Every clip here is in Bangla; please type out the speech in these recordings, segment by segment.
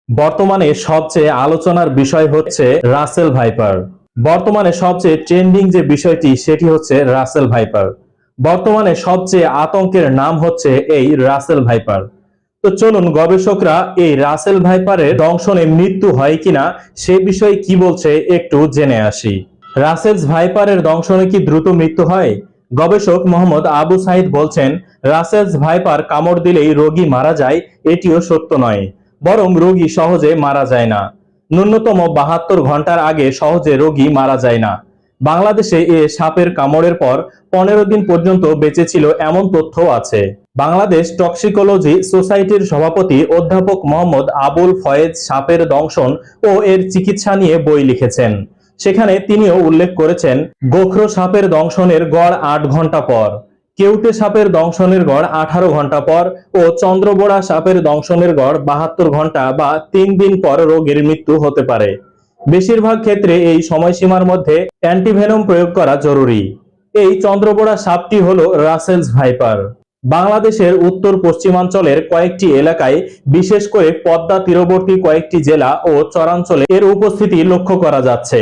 বর্তমানে সবচেয়ে আলোচনার বিষয় হচ্ছে রাসেল ভাইপার। বর্তমানে সবচেয়ে ট্রেন্ডিং যে বিষয়টি সেটি হচ্ছে রাসেল ভাইপার। বর্তমানে সবচেয়ে আতঙ্কের নাম হচ্ছে এই রাসেল ভাইপার। তো চলুন গবেষকরা এই রাসেল ভাইপারের দংশনে মৃত্যু হয় কিনা সে বিষয়ে কি বলছে একটু জেনে আসি। রাসেলস ভাইপারের দংশনে কি দ্রুত মৃত্যু হয়? গবেষক মোহাম্মদ আবু সাইদ বলছেন, রাসেলস ভাইপার কামড় দিলেই রোগী মারা যায় এটিও সত্য নয়, বরং রোগী সহজে মারা যায় না। ন্যূনতম 72 ঘন্টার আগে সহজে রোগী মারা যায় না। বাংলাদেশে এ সাপের কামড়ের পর 15 দিন পর্যন্ত বেঁচে ছিল এমন তথ্য আছে। বাংলাদেশ টক্সিকোলজি সোসাইটির সভাপতি অধ্যাপক মোহাম্মদ আবুল ফয়েজ সাপের দংশন ও এর চিকিৎসা নিয়ে বই লিখেছেন। সেখানে তিনিও উল্লেখ করেছেন, গোখরো সাপের দংশনের গড় 8 ঘন্টা পর, কেউটে সাপের দংশনের গড় 18 ঘন্টা পর ও চন্দ্রবোড়া সাপের দংশনের গড় 72 ঘন্টা বা 3 দিন পর রোগীর মৃত্যু হতে পারে। বেশিরভাগ ক্ষেত্রে এই সময়সীমার মধ্যে অ্যান্টিভেনম প্রয়োগ করা জরুরি। এই চন্দ্রবোড়া সাপটি হলো রাসেলস ভাইপার। বাংলাদেশের উত্তর পশ্চিমাঞ্চলের কয়েকটি এলাকায়, বিশেষ করে পদ্মা তীরবর্তী কয়েকটি জেলা ও চরাঞ্চলে এর উপস্থিতি লক্ষ্য করা যাচ্ছে।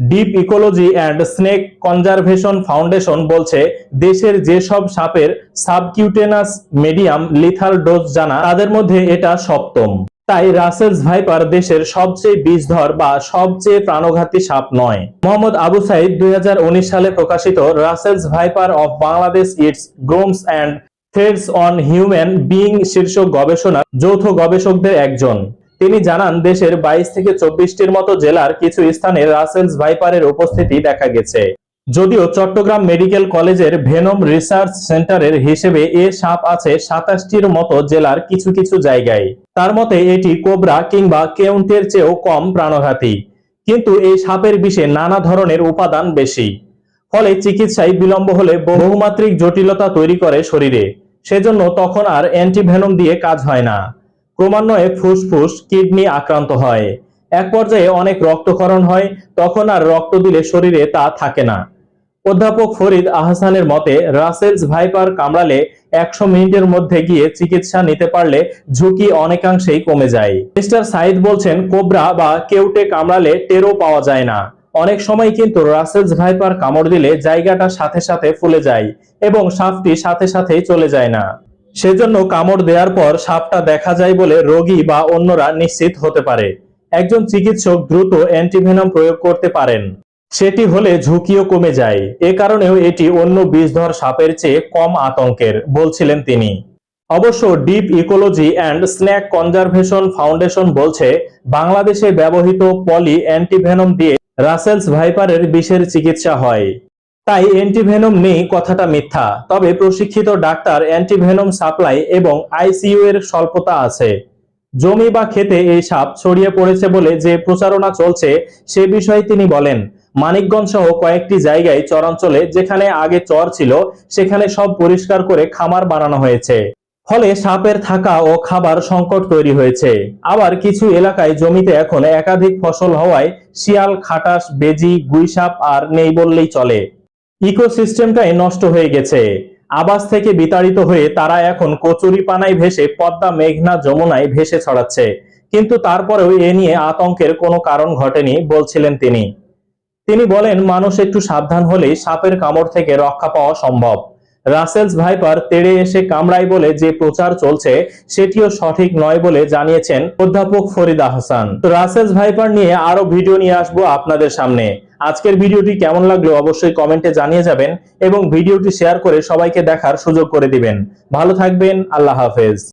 Deep ecology and snake conservation foundation বলছে, দেশের যেসব সাপের সাবকিউটেনাস মিডিয়াম লিথাল ডোজ জানা তাদের মধ্যে এটা সপ্তম। তাই রাসেলস ভাইপার দেশের সবচেয়ে বিষধর বা সবচেয়ে প্রাণঘাতী সাপ নয়। মোহাম্মদ আবু সাইদ 2019 সালে প্রকাশিত Russell's viper of Bangladesh its grooms and threats on human being শীর্ষক গবেষণা যৌথ গবেষকদের একজন। তিনি জানান, দেশের 22 থেকে 24টির মতো জেলার কিছু স্থানে রাসেলস ভাইপারের উপস্থিতি দেখা গেছে। যদিও চট্টগ্রাম মেডিকেল কলেজের ভেনম রিসার্চ সেন্টারের হিসেবে এ সাপ আছে 27টির মতো জেলার কিছু কিছু জায়গায়। তার মতে এটি কোবরা কিংবা কেউন্টের চেয়েও কম প্রাণঘাতী, কিন্তু এই সাপের বিষে নানা ধরনের উপাদান বেশি। ফলে চিকিৎসায় বিলম্ব হলে বহুমাত্রিক জটিলতা তৈরি করে শরীরে। সেজন্য তখন আর অ্যান্টিভেনম দিয়ে কাজ হয় না। ক্রমান্বয়ে ফুসফুস, কিডনি আক্রান্ত হয়। এক পর্যায়ে অনেক রক্তক্ষরণ হয়, তখন আর রক্ত দিলে শরীরে তা থাকে না। অধ্যাপক ফরিদ আহসানের মতে, রাসেলস ভাইপার কামড়ালে 100 মিনিটের মধ্যে গিয়ে চিকিৎসা নিতে পারলে ঝুঁকি অনেকাংশেই কমে যায়। মিস্টার সাইদ বলছেন, কোবরা বা কেউটে কামড়ালে টেরও পাওয়া যায় না। অনেক সময় কিন্তু রাসেলস ভাইপার কামড় দিলে জায়গাটা সাথে সাথে ফুলে যায় এবং সাপটি সাথে সাথেই চলে যায় না। সেজন্য কামড় দেওয়ার পর সাপটা দেখা যায় বলে রোগী বা অন্যরা নিশ্চিত হতে পারে। একজন চিকিৎসক দ্রুত অ্যান্টিভেনম প্রয়োগ করতে পারেন। সেটি হলে ঝুঁকিও কমে যায়। এ কারণেও এটি অন্য বিষধর সাপের চেয়ে কম আতঙ্কের, বলছিলেন তিনি। অবশ্য deep ecology and snake conservation foundation বলছে, বাংলাদেশে ব্যবহৃত পলি অ্যান্টিভেনম দিয়ে রাসেলস ভাইপারের বিষের চিকিৎসা হয়। তাই অ্যান্টিভেনম নেই কথাটা মিথ্যা। তবে প্রশিক্ষিত ডাক্তার, অ্যান্টিভেনম সাপ্লাই এবং আইসিইউ এর স্বল্পতা আছে। জমি বা ক্ষেতে এই সাপ ছড়িয়ে পড়েছে বলে যে প্রচারণা চলছে সে বিষয়ে তিনি বলেন, মানিকগঞ্জ সহ কয়েকটি জায়গায় চরাঞ্চলে যেখানে আগে চর ছিল সেখানে সব পরিষ্কার করে খামার বানানো হয়েছে। ফলে সাপের থাকা ও খাবার সংকট তৈরি হয়েছে। আবার কিছু এলাকায় জমিতে এখন একাধিক ফসল হওয়ায় শিয়াল, খাটাস, বেজি, গুইসাপ আর নেই বললেই চলে। ইকোসিস্টেমটাই নষ্ট হয়ে গেছে। আবাস থেকে বিতাড়িত হয়ে তারা এখন কচুরিপানায় ভেসে পদ্মা, মেঘনা, যমুনায় ভেসে ছড়াচ্ছে। কিন্তু তারপরেও এ নিয়ে আতঙ্কের কোনো কারণ ঘটেনি, বলছিলেন তিনি। তিনি বলেন, মানুষ একটু সাবধান হলেই সাপের কামড় থেকে রক্ষা পাওয়া সম্ভব। রাসেলস ভাইপার তেড়ে এসে কামড়ায় বলে যে প্রচার চলছে সেটিও সঠিক নয় বলে জানিয়েছেন অধ্যাপক ফরিদ আহসান। তো রাসেলস ভাইপার নিয়ে আরো ভিডিও নিয়ে আসবো আপনাদের সামনে। আজকের ভিডিওটি কেমন লাগলো অবশ্যই কমেন্টে জানিয়ে যাবেন এবং ভিডিওটি শেয়ার করে সবাইকে দেখার সুযোগ করে দিবেন। ভালো থাকবেন, আল্লাহ হাফেজ।